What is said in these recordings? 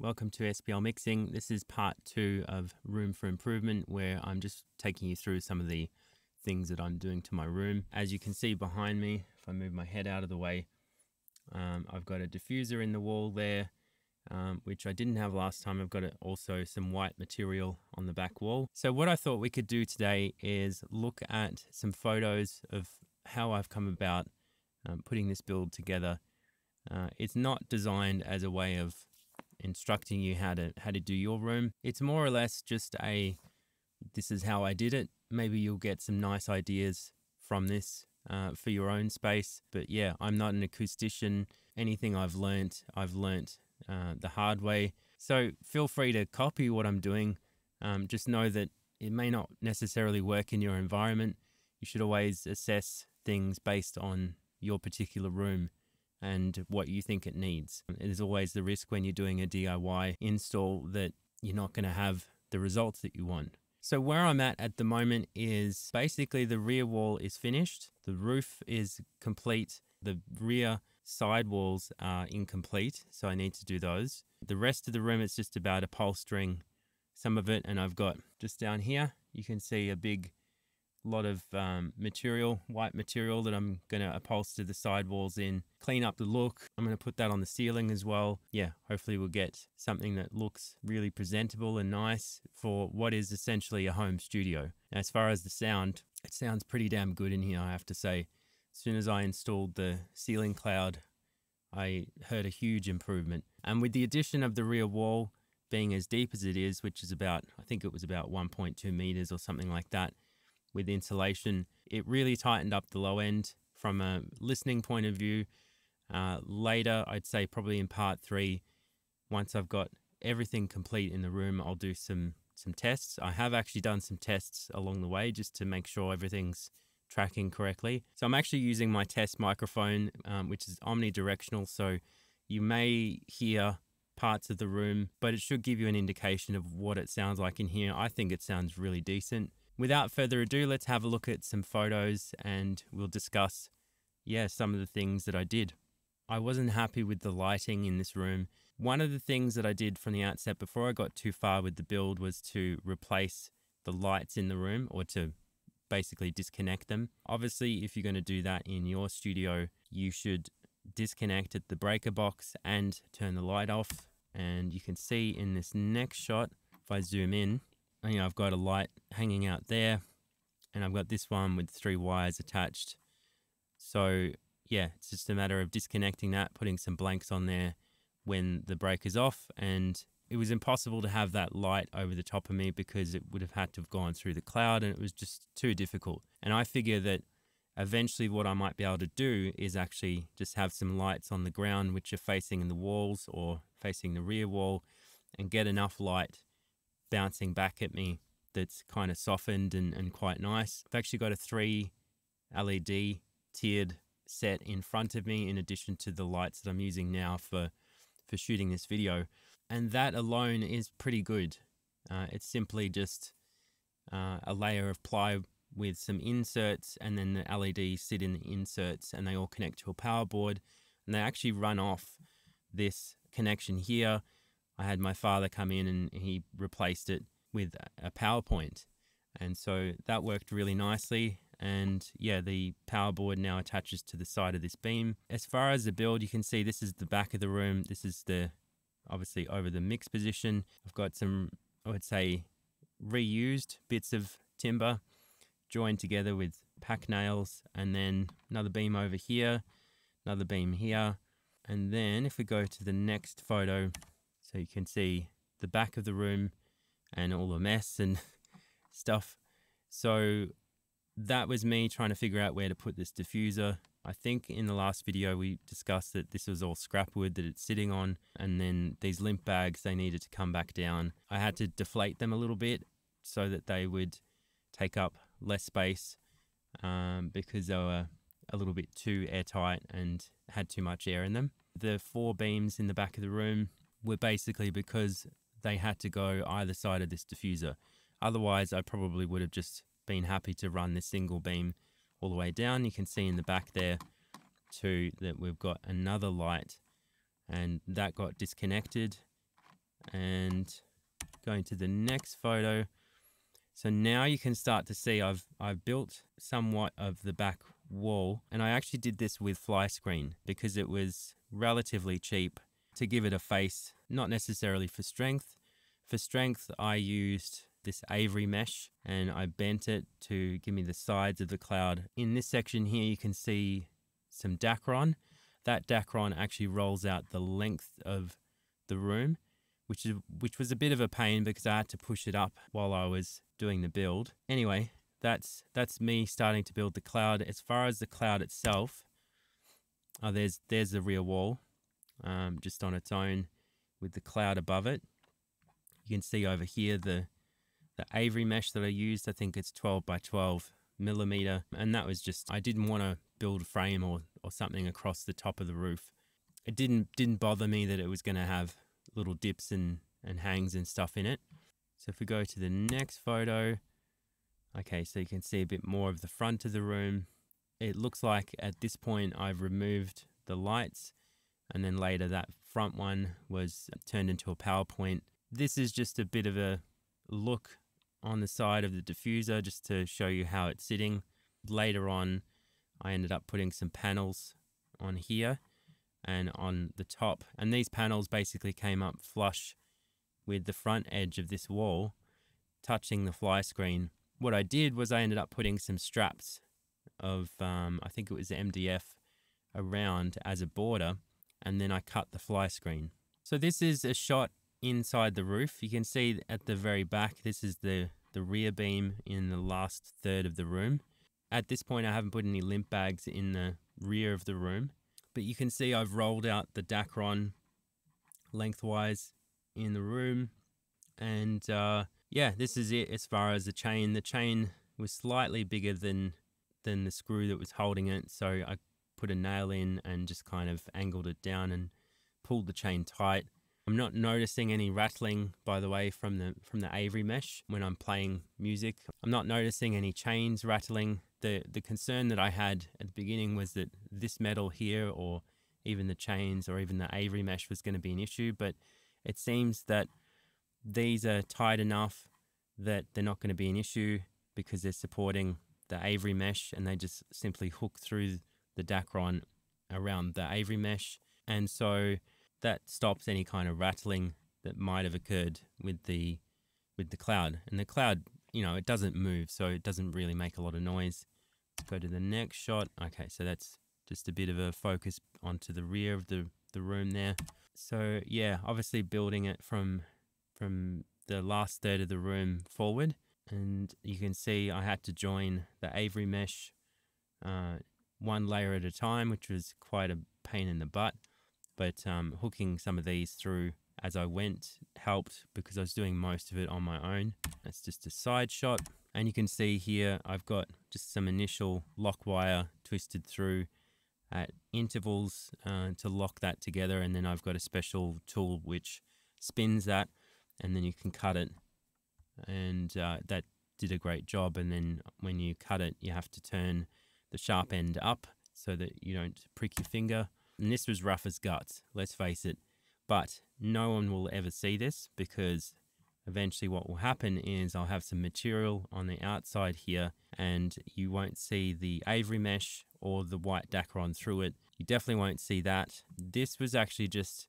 welcome to SPL Mixing. This is part 2 of Room for Improvement, where I'm just taking you through some of the things that I'm doing to my room. As you can see behind me, if I move my head out of the way, I've got a diffuser in the wall there, which I didn't have last time. I've got also some white material on the back wall. So what I thought we could do today is look at some photos of how I've come about putting this build together. It's not designed as a way of instructing you how to do your room. It's more or less just this is how I did it. Maybe you'll get some nice ideas from this for your own space. But yeah, I'm not an acoustician. Anything I've learnt the hard way. So feel free to copy what I'm doing. Just know that it may not necessarily work in your environment. You should always assess things based on your particular room and what you think it needs. There's always the risk when you're doing a DIY install that you're not going to have the results that you want. So where I'm at the moment is basically the rear wall is finished. The roof is complete. The rear side walls are incomplete, so I need to do those. The rest of the room is just about upholstering some of it, and I've got just down here, you can see a big lot of white material that I'm going to upholster the sidewalls in, clean up the look. I'm going to put that on the ceiling as well. Yeah, hopefully we'll get something that looks really presentable and nice for what is essentially a home studio. As far as the sound, it sounds pretty damn good in here, I have to say. As soon as I installed the ceiling cloud, I heard a huge improvement. And with the addition of the rear wall being as deep as it is, which is about, I think it was about 1.2 meters or something like that, with insulation, it really tightened up the low end from a listening point of view. Later, I'd say probably in part 3, once I've got everything complete in the room, I'll do some tests. I have actually done some tests along the way just to make sure everything's tracking correctly. So I'm actually using my test microphone, which is omnidirectional, so you may hear parts of the room, but it should give you an indication of what it sounds like in here. I think it sounds really decent. Without further ado, let's have a look at some photos and we'll discuss, some of the things that I did. I wasn't happy with the lighting in this room. One of the things that I did from the outset before I got too far with the build was to replace the lights in the room, or to basically disconnect them. Obviously, if you're going to do that in your studio, you should disconnect at the breaker box and turn the light off. And you can see in this next shot, if I zoom in, I've got a light hanging out there, and I've got this one with 3 wires attached. So yeah, it's just a matter of disconnecting that, putting some blanks on there when the breaker's off. And it was impossible to have that light over the top of me because it would have had to have gone through the cloud, and it was just too difficult. And I figure that eventually what I might be able to do is actually just have some lights on the ground which are facing the walls or facing the rear wall, and get enough light bouncing back at me that's kind of softened and quite nice. I've actually got a 3 LED tiered set in front of me, in addition to the lights that I'm using now for shooting this video, and that alone is pretty good. It's simply just a layer of ply with some inserts, and then the LEDs sit in the inserts and they all connect to a power board, and they actually run off this connection here. I had my father come in and he replaced it with a power point. And so that worked really nicely. And yeah, the power board now attaches to the side of this beam. As far as the build, you can see this is the back of the room. This is obviously over the mix position. I've got some, I would say, reused bits of timber joined together with pack nails, and then another beam over here, another beam here. And then if we go to the next photo, so you can see the back of the room and all the mess and stuff. So that was me trying to figure out where to put this diffuser. I think in the last video we discussed that this was all scrap wood that it's sitting on, and then these limp bags, they needed to come back down. I had to deflate them a little bit so that they would take up less space because they were a little bit too airtight and had too much air in them. The 4 beams in the back of the room were basically because they had to go either side of this diffuser. Otherwise, I probably would have just been happy to run this single beam all the way down. You can see in the back there too that we've got another light, and that got disconnected and going to the next photo. So now you can start to see I've built somewhat of the back wall, and I actually did this with fly screen because it was relatively cheap to give it a face, not necessarily for strength. For strength, I used this Avery mesh and I bent it to give me the sides of the cloud. In this section here, you can see some Dacron. That Dacron actually rolls out the length of the room, which was a bit of a pain because I had to push it up while I was doing the build. Anyway, that's me starting to build the cloud. As far as the cloud itself, there's the rear wall, just on its own with the cloud above it. You can see over here the Avery mesh that I used. I think it's 12 by 12 millimeter, and that was just, I didn't want to build a frame or something across the top of the roof. It didn't bother me that it was going to have little dips and hangs and stuff in it. So if we go to the next photo, okay, so you can see a bit more of the front of the room. It looks like at this point I've removed the lights, and then later that front one was turned into a PowerPoint. This is just a bit of a look on the side of the diffuser just to show you how it's sitting. Later on, I ended up putting some panels on here and on the top, and these panels basically came up flush with the front edge of this wall touching the fly screen. What I did was I ended up putting some straps of I think it was MDF around as a border, and then I cut the fly screen. So this is a shot inside the roof. You can see at the very back, this is the rear beam in the last third of the room. At this point, I haven't put any limp bags in the rear of the room, but you can see I've rolled out the Dacron lengthwise in the room. And yeah, this is it as far as the chain. The chain was slightly bigger than the screw that was holding it, so I put a nail in and just kind of angled it down and pulled the chain tight. I'm not noticing any rattling, by the way, from the Avery mesh when I'm playing music. I'm not noticing any chains rattling. The concern that I had at the beginning was that this metal here, or even the chains or even the Avery mesh, was going to be an issue, but it seems that these are tight enough that they're not going to be an issue because they're supporting the Avery mesh, and they just simply hook through the Dacron around the Avery mesh. And so that stops any kind of rattling that might have occurred with the cloud. And the cloud, you know, it doesn't move, so it doesn't really make a lot of noise. Let's go to the next shot. Okay, so that's just a bit of a focus onto the rear of the room there. So yeah, obviously building it from the last third of the room forward, and you can see I had to join the Avery mesh one layer at a time, which was quite a pain in the butt. But hooking some of these through as I went helped because I was doing most of it on my own. That's just a side shot. And you can see here I've got just some initial lock wire twisted through at intervals to lock that together. And then I've got a special tool which spins that, and then you can cut it. And that did a great job. And then when you cut it, you have to turn the sharp end up so that you don't prick your finger. And this was rough as guts, let's face it. But no one will ever see this because eventually what will happen is I'll have some material on the outside here and you won't see the Avery mesh or the white Dacron through it. You definitely won't see that. This was actually just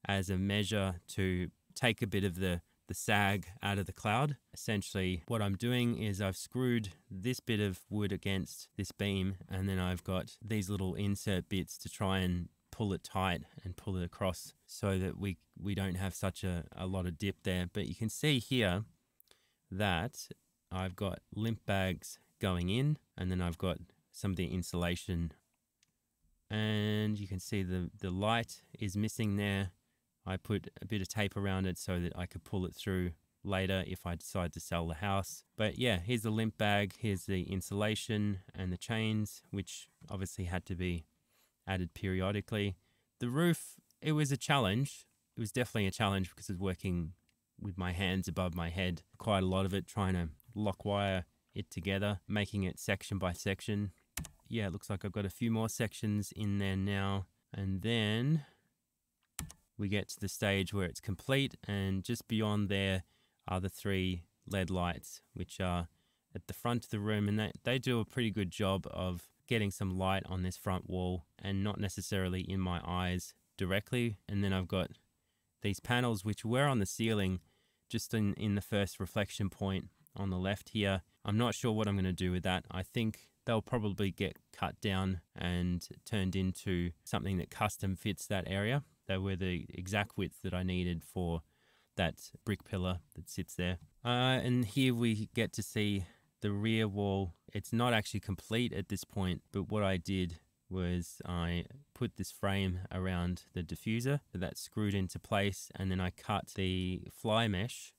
as a measure to take a bit of the sag out of the cloud. Essentially what I'm doing is I've screwed this bit of wood against this beam, and then I've got these little insert bits to try and pull it tight and pull it across so that we don't have such a lot of dip there. But you can see here that I've got limp bags going in, and then I've got some of the insulation, and you can see the light is missing there. I put a bit of tape around it so that I could pull it through later if I decide to sell the house. But yeah, here's the limp bag, here's the insulation and the chains, which obviously had to be added periodically. The roof, it was a challenge. It was definitely a challenge because I was working with my hands above my head. Quite a lot of it, trying to lock wire it together, making it section by section. Yeah, it looks like I've got a few more sections in there now. And then we get to the stage where it's complete, and just beyond there are the 3 LED lights, which are at the front of the room, and they do a pretty good job of getting some light on this front wall and not necessarily in my eyes directly. And then I've got these panels which were on the ceiling just in the first reflection point on the left here. I'm not sure what I'm going to do with that. I think they'll probably get cut down and turned into something that custom fits that area. They were the exact width that I needed for that brick pillar that sits there. And here we get to see the rear wall. It's not actually complete at this point, but what I did was I put this frame around the diffuser that's screwed into place, and then I cut the fly mesh,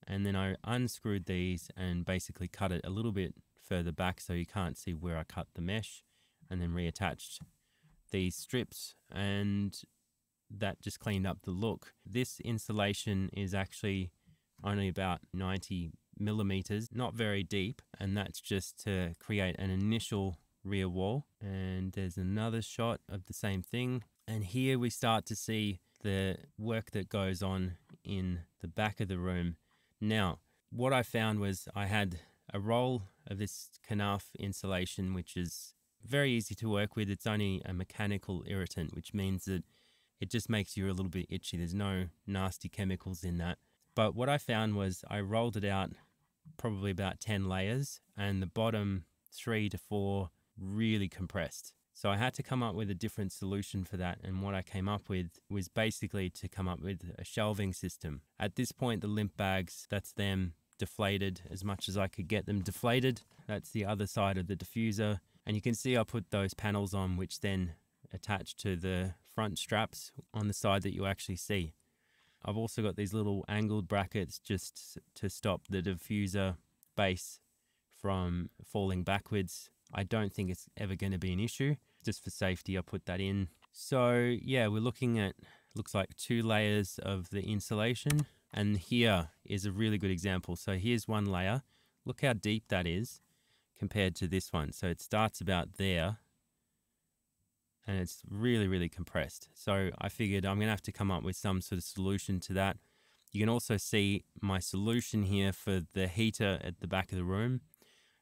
and then I unscrewed these and basically cut it a little bit further back so you can't see where I cut the mesh, and then reattached these strips, and that just cleaned up the look. This insulation is actually only about 90 millimeters, not very deep, and that's just to create an initial rear wall. And there's another shot of the same thing, and here we start to see the work that goes on in the back of the room. Now, what I found was I had a roll of this Knauf insulation, which is very easy to work with. It's only a mechanical irritant, which means that it just makes you a little bit itchy. There's no nasty chemicals in that. But what I found was I rolled it out probably about 10 layers, and the bottom 3 to 4 really compressed. So I had to come up with a different solution for that, and what I came up with was basically to come up with a shelving system. At this point, the limp bags, that's them deflated as much as I could get them deflated. That's the other side of the diffuser, and you can see I put those panels on, which then attach to the front straps on the side that you actually see. I've also got these little angled brackets just to stop the diffuser base from falling backwards. I don't think it's ever going to be an issue. Just for safety, I put that in. So yeah, we're looking at, looks like 2 layers of the insulation. And here is a really good example. So here's one layer. Look how deep that is compared to this one. So it starts about there, and it's really, really compressed. So I figured I'm going to have to come up with some sort of solution to that. You can also see my solution here for the heater at the back of the room.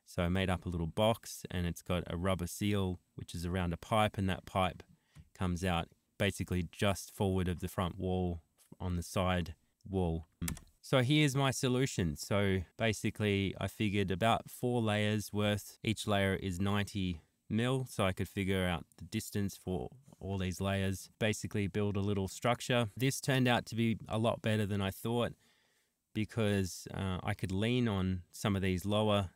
So I made up a little box, and it's got a rubber seal, which is around a pipe, and that pipe comes out basically just forward of the front wall on the side wall. So here's my solution. So basically I figured about 4 layers worth. Each layer is 90 mil, so I could figure out the distance for all these layers, basically build a little structure. This turned out to be a lot better than I thought, because I could lean on some of these lower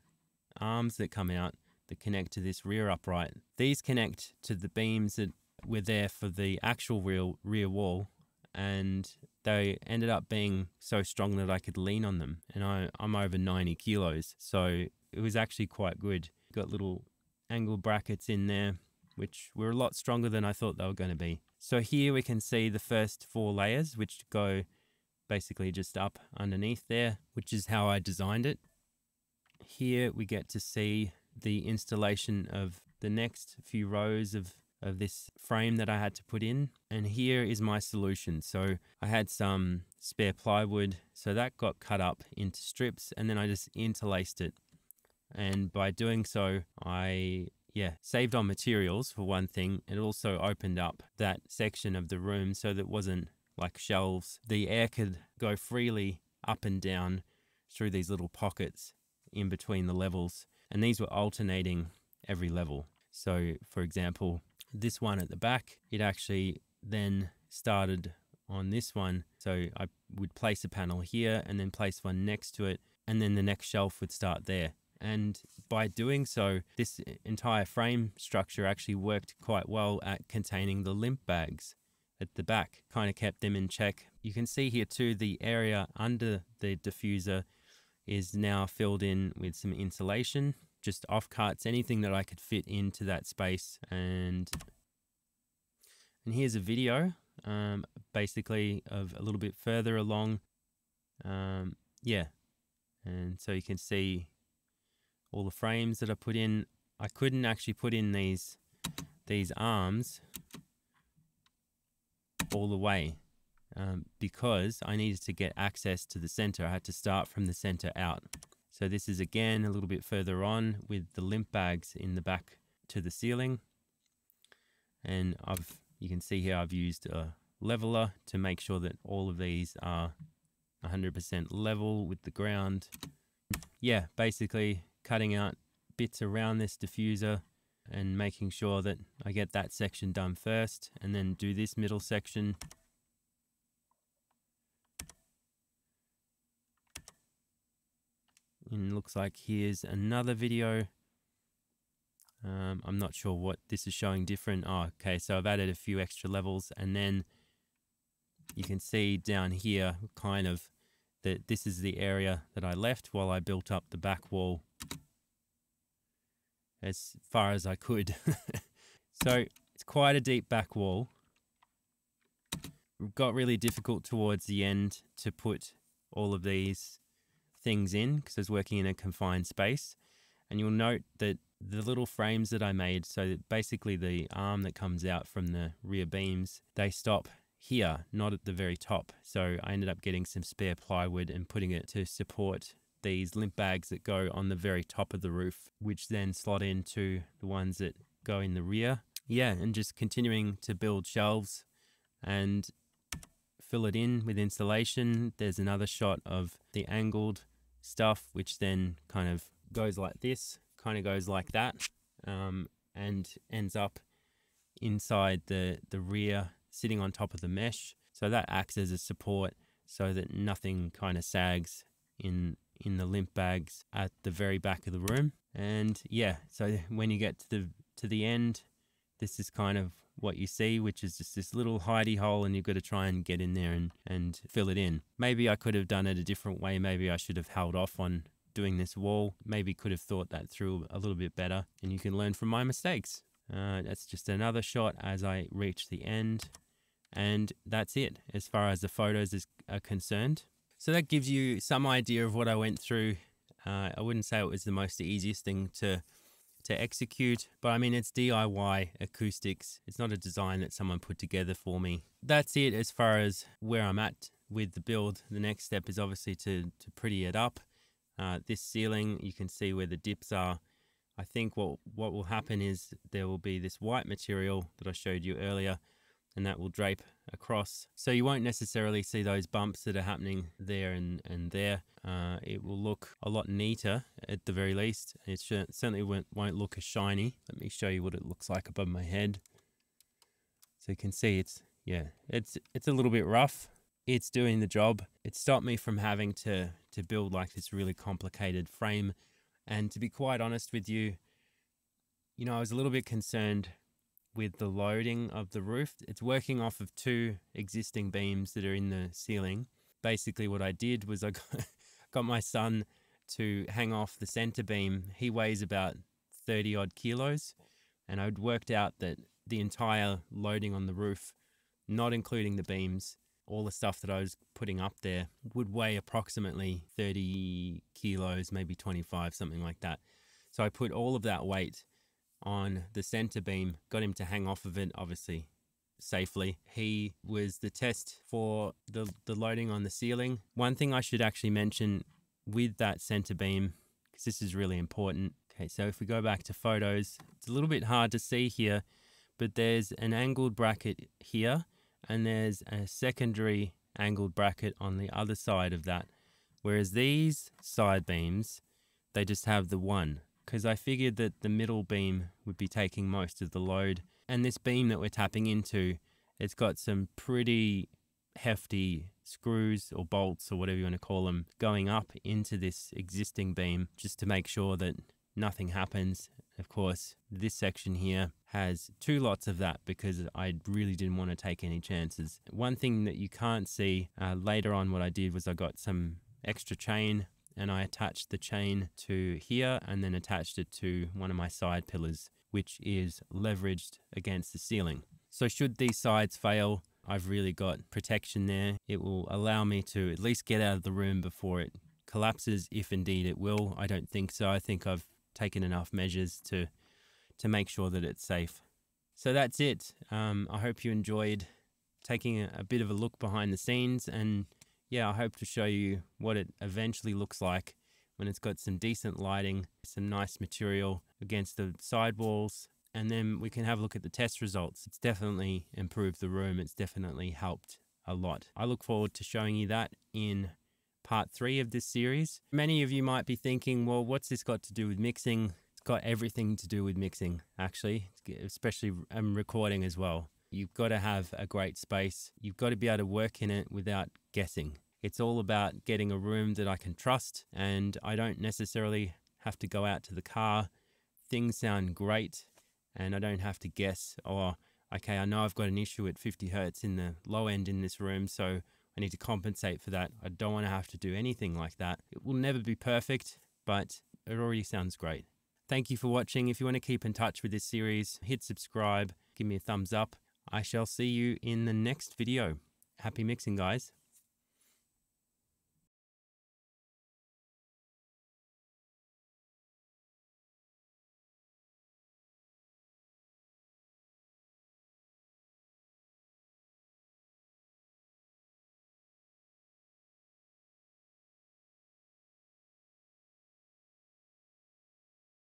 arms that come out that connect to this rear upright. These connect to the beams that were there for the actual rear wall, and they ended up being so strong that I could lean on them, and I'm over 90 kilos, so it was actually quite good. Got little angle brackets in there, which were a lot stronger than I thought they were going to be. So here we can see the first 4 layers, which go basically just up underneath there, which is how I designed it. Here we get to see the installation of the next few rows of this frame that I had to put in. And here is my solution. So I had some spare plywood, so that got cut up into strips, and then I just interlaced it. And by doing so, I saved on materials for one thing. It also opened up that section of the room so that it wasn't like shelves. The air could go freely up and down through these little pockets in between the levels, and these were alternating every level. So for example, this one at the back, it actually then started on this one. So I would place a panel here and then place one next to it, and then the next shelf would start there. And by doing so, this entire frame structure actually worked quite well at containing the limp bags at the back, kind of kept them in check. You can see here too, the area under the diffuser is now filled in with some insulation, just offcuts, anything that I could fit into that space. And here's a video basically of a little bit further along. And so you can see all the frames that I put in. I couldn't actually put in these arms all the way. because I needed to get access to the center. I had to start from the center out. So this is again a little bit further on with the limp bags in the back to the ceiling. And you can see here I've used a leveler to make sure that all of these are 100% level with the ground. Yeah, basically cutting out bits around this diffuser and making sure that I get that section done first, and then do this middle section. And looks like here's another video. I'm not sure what this is showing different. Oh, okay, so I've added a few extra levels, and then you can see down here kind of that this is the area that I left while I built up the back wall as far as I could. So it's quite a deep back wall. It got really difficult towards the end to put all of these things in because I was working in a confined space. And you'll note that the little frames that I made, so that basically the arm that comes out from the rear beams, they stop here, not at the very top. So I ended up getting some spare plywood and putting it to support these limp bags that go on the very top of the roof, which then slot into the ones that go in the rear. Yeah, and just continuing to build shelves and fill it in with insulation. There's another shot of the angled stuff, which then kind of goes like this, kind of goes like that, and ends up inside the rear, sitting on top of the mesh. So that acts as a support so that nothing kind of sags in the limp bags at the very back of the room. And yeah, so when you get to the end, this is kind of what you see, which is just this little hidey hole, and you've got to try and get in there and fill it in. Maybe I could have done it a different way. Maybe I should have held off on doing this wall. Maybe could have thought that through a little bit better, and you can learn from my mistakes. That's just another shot as I reach the end, and that's it as far as the photos are concerned. So that gives you some idea of what I went through. I wouldn't say it was the most easiest thing to execute, but I mean, it's DIY acoustics. It's not a design that someone put together for me. That's it as far as where I'm at with the build. The next step is obviously to pretty it up. This ceiling, you can see where the dips are. I think what will happen is there will be this white material that I showed you earlier, and that will drape across. So you won't necessarily see those bumps that are happening there and there. It will look a lot neater at the very least. It certainly won't look as shiny. Let me show you what it looks like above my head. So you can see it's a little bit rough. It's doing the job. It stopped me from having to build like this really complicated frame. And to be quite honest with you, I was a little bit concerned with the loading of the roof. It's working off of two existing beams that are in the ceiling. Basically what I did was I got my son to hang off the center beam. He weighs about 30 odd kilos, and I'd worked out that the entire loading on the roof, not including the beams, all the stuff that I was putting up there, would weigh approximately 30 kilos, maybe 25, something like that. So I put all of that weight on the center beam, got him to hang off of it, obviously safely. He was the test for the loading on the ceiling. One thing I should actually mention with that center beam, because this is really important. Okay, so if we go back to photos, it's a little bit hard to see here, but there's an angled bracket here, and there's a secondary angled bracket on the other side of that. Whereas these side beams, they just have the one, because I figured that the middle beam would be taking most of the load. And this beam that we're tapping into, it's got some pretty hefty screws or bolts or whatever you want to call them going up into this existing beam just to make sure that nothing happens. Of course, this section here has two lots of that because I really didn't want to take any chances. One thing that you can't see later on, what I did was I got some extra chain and I attached the chain to here and then attached it to one of my side pillars, which is leveraged against the ceiling. So should these sides fail, I've really got protection there. It will allow me to at least get out of the room before it collapses, if indeed it will. I don't think so. I think I've taken enough measures to make sure that it's safe. So that's it. I hope you enjoyed taking a bit of a look behind the scenes, and yeah, I hope to show you what it eventually looks like when it's got some decent lighting, some nice material against the sidewalls, and then we can have a look at the test results. It's definitely improved the room. It's definitely helped a lot. I look forward to showing you that in part 3 of this series. Many of you might be thinking, well, what's this got to do with mixing? It's got everything to do with mixing, actually, especially recording as well. You've got to have a great space. You've got to be able to work in it without guessing. It's all about getting a room that I can trust, and I don't necessarily have to go out to the car. Things sound great, and I don't have to guess, oh, okay, I know I've got an issue at 50 hertz in the low end in this room, so I need to compensate for that. I don't want to have to do anything like that. It will never be perfect, but it already sounds great. Thank you for watching. If you want to keep in touch with this series, hit subscribe, give me a thumbs up. I shall see you in the next video. Happy mixing, guys.